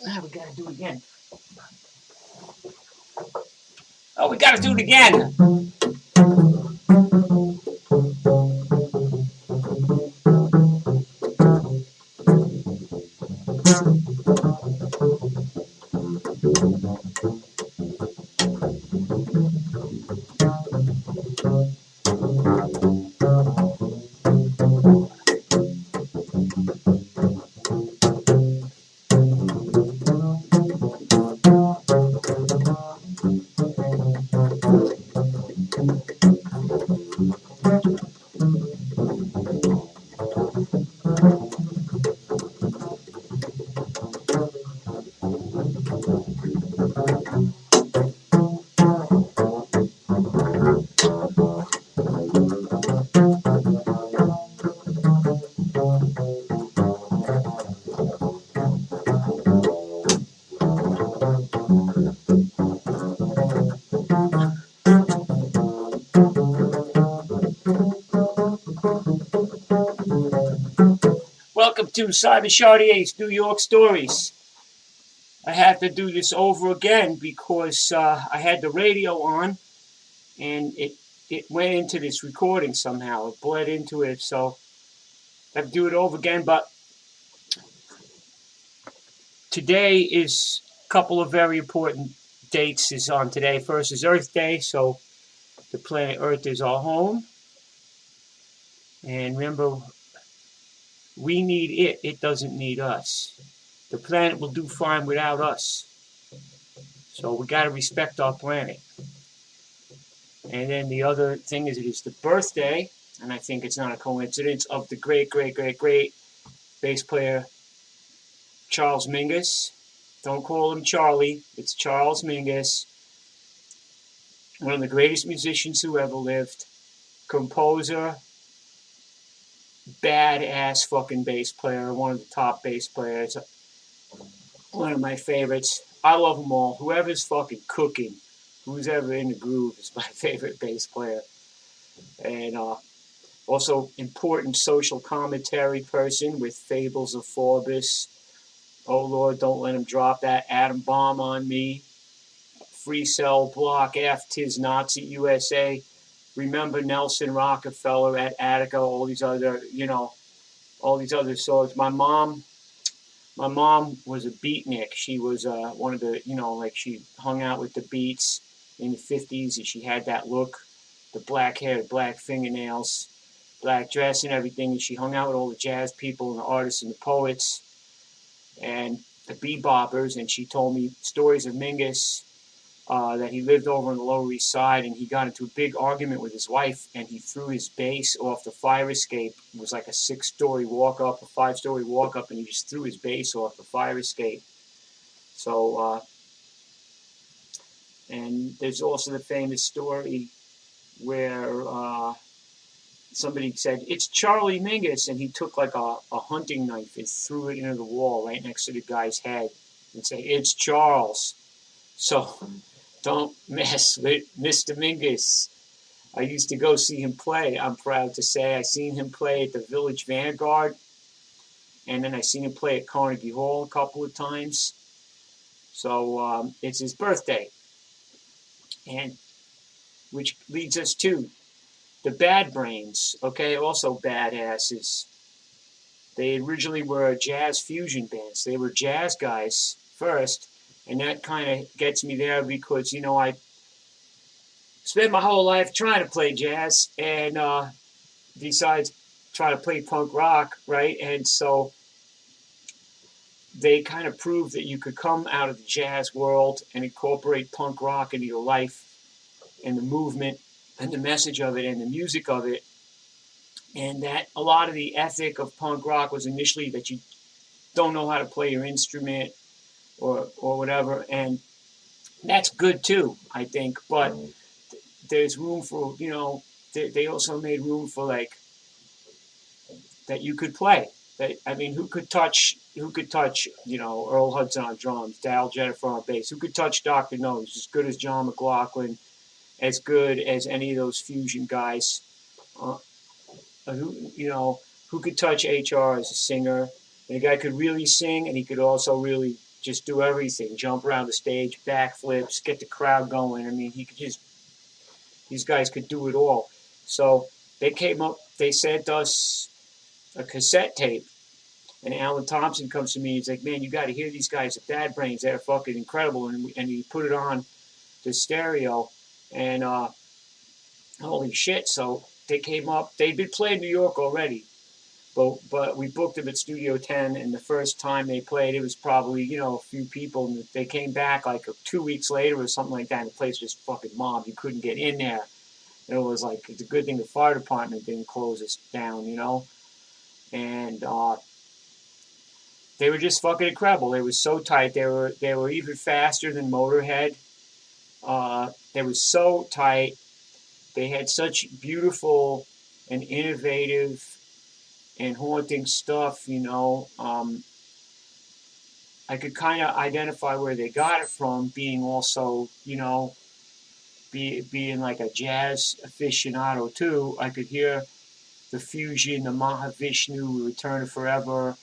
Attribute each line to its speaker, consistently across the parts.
Speaker 1: We gotta do it again. Oh, we gotta do it again. Welcome to Cyber Chardier's New York Stories. I have to do this over again because I had the radio on and it went into this recording somehow. It bled into it, so I have to do it over again. But today is a couple of very important dates is on today. First is Earth Day, so the planet Earth is our home. And remember, we need it. It doesn't need us. The planet will do fine without us. So we got to respect our planet. And then the other thing is it is the birthday, and I think it's not a coincidence, of the great bass player Charles Mingus. Don't call him Charlie. It's Charles Mingus. One of the greatest musicians who ever lived. Composer. Badass fucking bass player. One of the top bass players. One of my favorites. I love them all. Whoever's fucking cooking, who's ever in the groove is my favorite bass player. And also important social commentary person with Fables of Forbes. Oh Lord, don't let him drop that atom bomb on me. Free cell block F, 'tis Nazi USA. Remember Nelson Rockefeller at Attica, all these other songs. My mom was a beatnik. She was one of the, she hung out with the Beats in the 50s, and she had that look, the black hair, the black fingernails, black dress and everything, and she hung out with all the jazz people and the artists and the poets and the beboppers, and she told me stories of Mingus, that he lived over on the Lower East Side, and he got into a big argument with his wife, and he threw his bass off the fire escape. It was like a 6-story walk-up, a 5-story walk-up, and he just threw his bass off the fire escape. So, and there's also the famous story where somebody said, "It's Charlie Mingus," and he took like a hunting knife and threw it into the wall right next to the guy's head and say, "It's Charles." So don't mess with Mr. Mingus. I used to go see him play. I'm proud to say I seen him play at the Village Vanguard, and then I seen him play at Carnegie Hall a couple of times. So it's his birthday, and which leads us to the Bad Brains. Okay, also badasses. They originally were a jazz fusion band. So they were jazz guys first. And that kind of gets me there because, I spent my whole life trying to play jazz and decided to try to play punk rock, right? And so they kind of proved that you could come out of the jazz world and incorporate punk rock into your life and the movement and the message of it and the music of it. And that a lot of the ethic of punk rock was initially that you don't know how to play your instrument or whatever, and that's good too, I think. But there's room for, they also made room for like that you could play. Who could touch, Earl Hudson on drums, Dal Jennifer on bass? Who could touch Dr. No? As good as John McLaughlin, as good as any of those fusion guys. Who could touch HR as a singer? And the guy could really sing, and he could also really just do everything, jump around the stage, backflips, get the crowd going. I mean, he could just, these guys could do it all. So they came up, they sent us a cassette tape. And Alan Thompson comes to me, he's like, man, you got to hear these guys at Bad Brains. They're fucking incredible. And he put it on the stereo. And holy shit. So they came up. They'd been playing New York already. But we booked them at Studio 10. And the first time they played, it was probably, you know, a few people. And they came back like 2 weeks later or something like that. And the place just fucking mobbed. You couldn't get in there. And it was like, it's a good thing the fire department didn't close us down, you know. And they were just fucking incredible. They were so tight. They were even faster than Motorhead. They were so tight. They had such beautiful and innovative and haunting stuff, you know. I could kind of identify where they got it from, being also, you know, being like a jazz aficionado too. I could hear the fusion, the Mahavishnu, Return of Forever,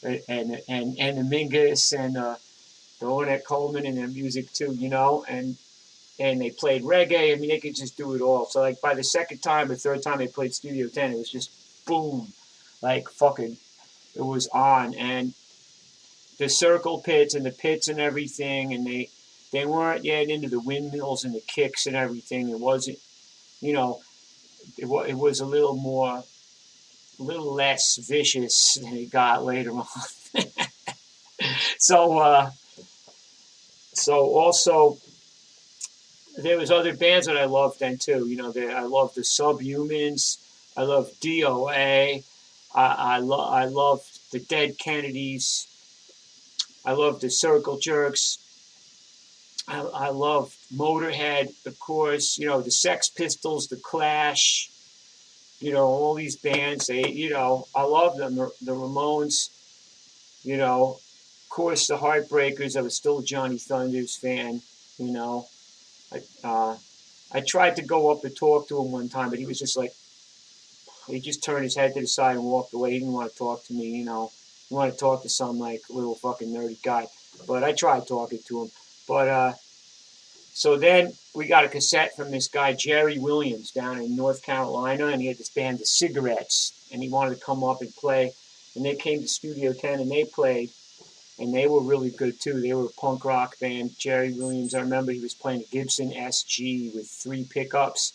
Speaker 1: and the Mingus and the Ornette Coleman and their music too, you know, and they played reggae. I mean, they could just do it all. So like by the second time or third time they played Studio 10, it was just boom, like fucking, it was on. And the circle pits and the pits and everything, and they weren't yet into the windmills and the kicks and everything. It wasn't, you know, it was a little less vicious than it got later on. So also there was other bands that I loved then too. You know, I loved the Subhumans. I loved DOA. I loved the Dead Kennedys. I loved the Circle Jerks. I loved Motorhead, of course. You know, the Sex Pistols, the Clash. You know, all these bands. You know, I love them. The Ramones. You know, of course, the Heartbreakers. I was still a Johnny Thunders fan. You know, I tried to go up and talk to him one time, but he was just like, he just turned his head to the side and walked away. He didn't want to talk to me. You know, he wanted to talk to some like little fucking nerdy guy. But I tried talking to him. But so then we got a cassette from this guy, Jerry Williams, down in North Carolina, and he had this band, The Cigarettes, and he wanted to come up and play. And they came to Studio 10 and they played, and they were really good too. They were a punk rock band. Jerry Williams, I remember he was playing a Gibson SG with 3 pickups.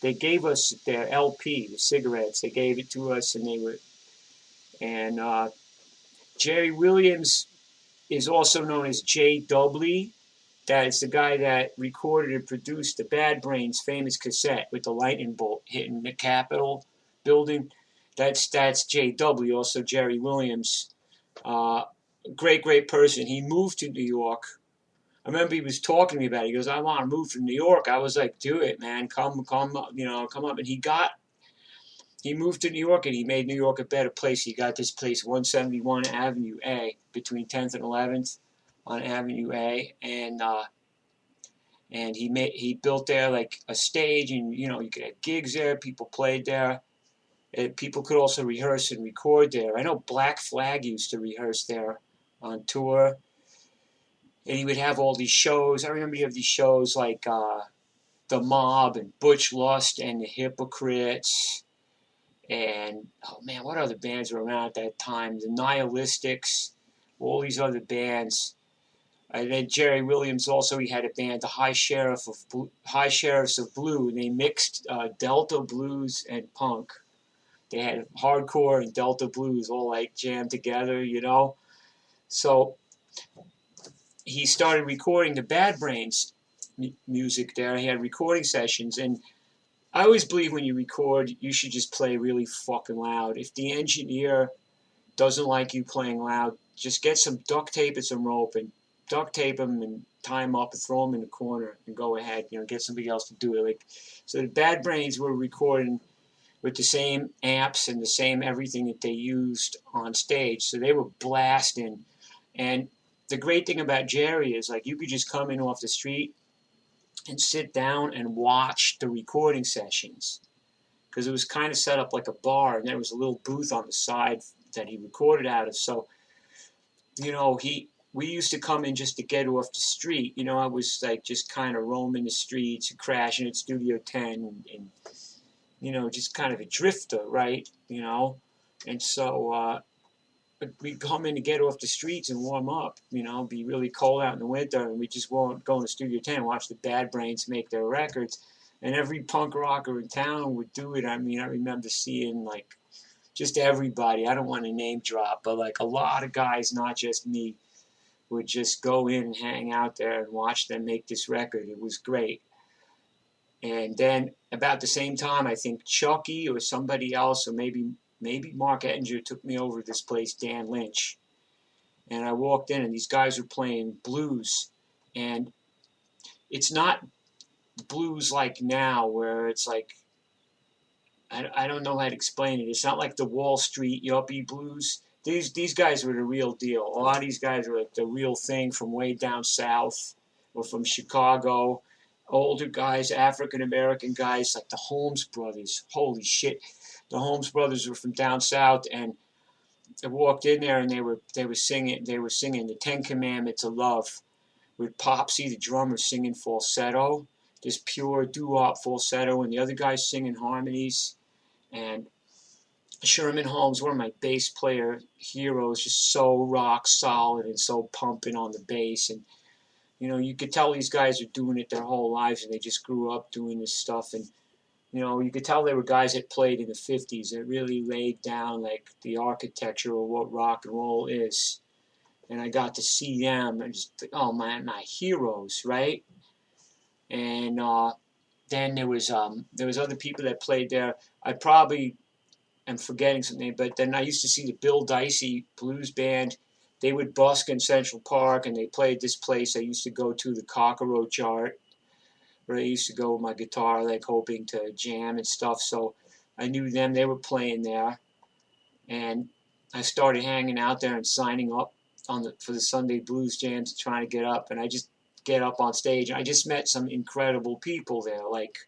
Speaker 1: They gave us their LP, The Cigarettes. They gave it to us, and Jerry Williams is also known as Jay Dudley. That is the guy that recorded and produced the Bad Brains famous cassette with the lightning bolt hitting the Capitol building. That's J.W., also Jerry Williams. Great person. He moved to New York. I remember he was talking to me about it. He goes, I want to move to New York. I was like, do it, man. Come up, you know, come up. And he moved to New York, and he made New York a better place. He got this place, 171 Avenue A, between 10th and 11th on Avenue A, and he built there like a stage, and you know, you could have gigs there. People played there. People could also rehearse and record there. I know Black Flag used to rehearse there on tour, and he would have all these shows. I remember you have these shows like The Mob and Butch Lust and the Hypocrites. And, oh man, what other bands were around at that time? The Nihilistics, all these other bands. And then Jerry Williams also, he had a band, the High Sheriffs of Blue, and they mixed Delta blues and punk. They had hardcore and Delta blues all like jammed together, you know. So he started recording the Bad Brains music there. He had recording sessions, and I always believe when you record, you should just play really fucking loud. If the engineer doesn't like you playing loud, just get some duct tape and some rope and duct tape them and tie them up and throw them in the corner and go ahead, you know, get somebody else to do it. Like, so the Bad Brains were recording with the same amps and the same everything that they used on stage. So they were blasting. And the great thing about Jerry is, like, you could just come in off the street and sit down and watch the recording sessions, because it was kind of set up like a bar, and there was a little booth on the side that he recorded out of. So, you know, we used to come in just to get off the street. I was like just kind of roaming the streets and crashing at Studio 10 and just kind of a drifter, right? And so we'd come in to get off the streets and warm up, be really cold out in the winter, and we just won't go into Studio 10 and watch the Bad Brains make their records. And every punk rocker in town would do it. I mean, I remember seeing, like, just everybody. I don't want to name drop, but, like, a lot of guys, not just me, would just go in and hang out there and watch them make this record. It was great. And then about the same time, I think Chucky or somebody else, or maybe Mark Ettinger took me over to this place, Dan Lynch. And I walked in, and these guys were playing blues. And it's not blues like now, where it's like, I don't know how to explain it. It's not like the Wall Street yuppie blues. These guys were the real deal. A lot of these guys were like the real thing from way down south or from Chicago. Older guys, African-American guys, like the Holmes brothers. Holy shit. The Holmes brothers were from down south, and I walked in there, and they were singing the Ten Commandments of Love with Popsy, the drummer, singing falsetto. This pure doo-wop falsetto, and the other guys singing harmonies. And Sherman Holmes, one of my bass player heroes, just so rock solid and so pumping on the bass. And, you could tell these guys are doing it their whole lives, and they just grew up doing this stuff. And, you could tell they were guys that played in the 50s that really laid down, like, the architecture of what rock and roll is. And I got to see them, and just, oh, my heroes, right? And then there was other people that played there. I probably am forgetting something, but then I used to see the Bill Dicey Blues Band. They would busk in Central Park, and they played this place I used to go to, the Cockroach Art, where I used to go with my guitar, like, hoping to jam and stuff. So I knew them. They were playing there. And I started hanging out there and signing up for the Sunday Blues Jams, trying to get up. And I just get up on stage. I just met some incredible people there, like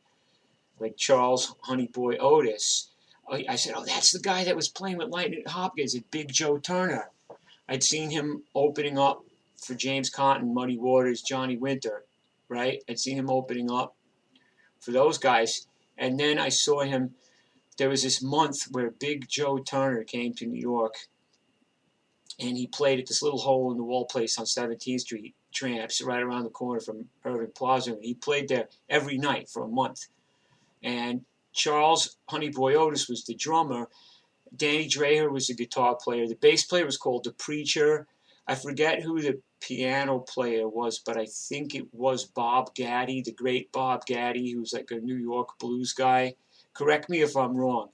Speaker 1: Charles Honey Boy Otis. I said, oh, that's the guy that was playing with Lightning Hopkins at Big Joe Turner. I'd seen him opening up for James Cotton, Muddy Waters, Johnny Winter, right? I'd seen him opening up for those guys. And then I saw him, there was this month where Big Joe Turner came to New York, and he played at this little hole-in-the-wall place on 17th Street, Tramps, right around the corner from Irving Plaza. And he played there every night for a month. And Charles Honey Boy Otis was the drummer. Danny Dreher was the guitar player. The bass player was called The Preacher. I forget who the piano player was, but I think it was Bob Gaddy, the great Bob Gaddy, who was like a New York blues guy. Correct me if I'm wrong.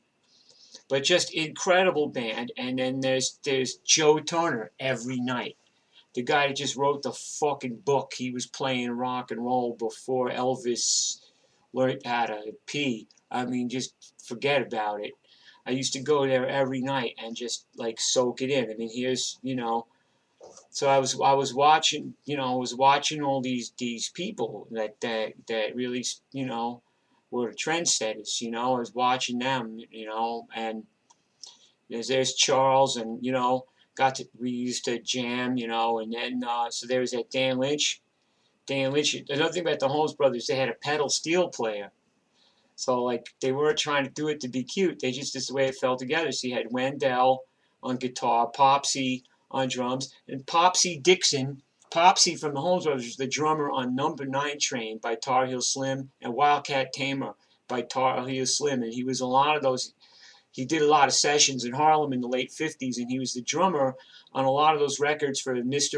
Speaker 1: But just incredible band. And then there's Joe Turner every night. The guy that just wrote the fucking book. He was playing rock and roll before Elvis learned how to pee. I mean, just forget about it. I used to go there every night and just, like, soak it in. I mean, here's, so I was watching, I was watching all these people that really, were the trendsetters, I was watching them, and there's Charles, and, we used to jam, and then, so there was that Dan Lynch. Another thing about the Holmes brothers, they had a pedal steel player. So, like, they weren't trying to do it to be cute. They just, this is the way it fell together. So you had Wendell on guitar, Popsy on drums, and Popsy Dixon. Popsy from the Holmes brothers was the drummer on Number 9 Train by Tar Heel Slim and Wildcat Tamer by Tar Heel Slim. And he was a lot of those. He did a lot of sessions in Harlem in the late 50s, and he was the drummer on a lot of those records for this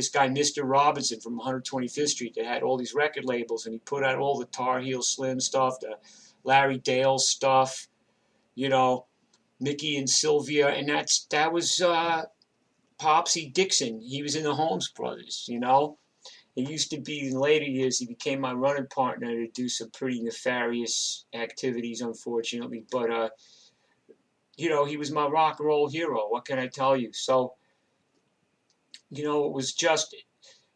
Speaker 1: guy, Mr. Robinson from 125th Street, that had all these record labels, and he put out all the Tar Heel Slim stuff, the Larry Dale stuff, Mickey and Sylvia, and that was Popsy Dixon. He was in the Holmes Brothers, It used to be in later years he became my running partner to do some pretty nefarious activities, unfortunately, but he was my rock and roll hero. What can I tell you? So, it was just,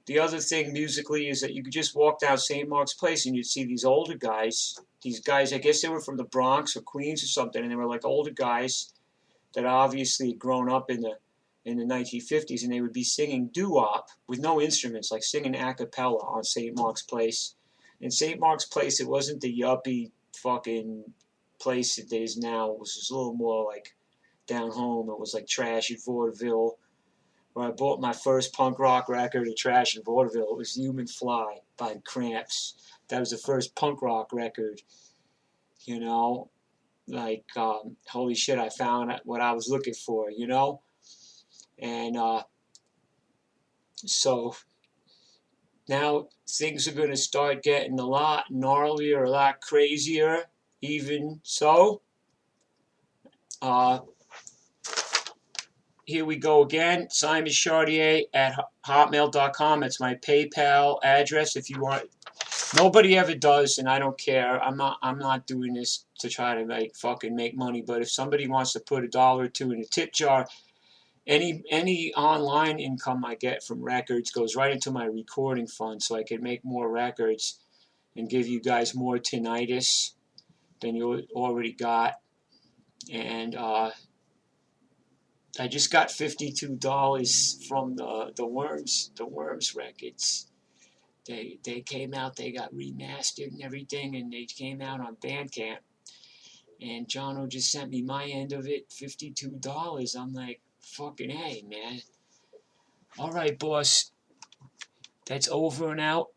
Speaker 1: the other thing musically is that you could just walk down St. Mark's Place and you'd see these older guys. These guys, I guess they were from the Bronx or Queens or something, and they were like older guys that obviously had grown up in the in the 1950s, and they would be singing doo-wop with no instruments, like singing a cappella on St. Mark's Place. In St. Mark's Place, it wasn't the yuppie fucking place it is now. It was just a little more like down home. It was like Trash at Vaudeville, where I bought my first punk rock record at Trash in Vaudeville. It was Human Fly by Cramps. That was the first punk rock record, you know? Like, holy shit, I found what I was looking for, you know? And so now things are going to start getting a lot gnarlier, a lot crazier, even so. Here we go again, Simon Chartier at hotmail.com. That's my PayPal address if you want. Nobody ever does, and I don't care. I'm not doing this to try to make money, but if somebody wants to put $1 or $2 in a tip jar, any online income I get from records goes right into my recording fund so I can make more records and give you guys more tinnitus than you already got. And I just got $52 from the Worms records. They came out, they got remastered and everything, and they came out on Bandcamp. And Jono just sent me my end of it, $52. I'm like, fucking hey, man. All right, boss. That's over and out.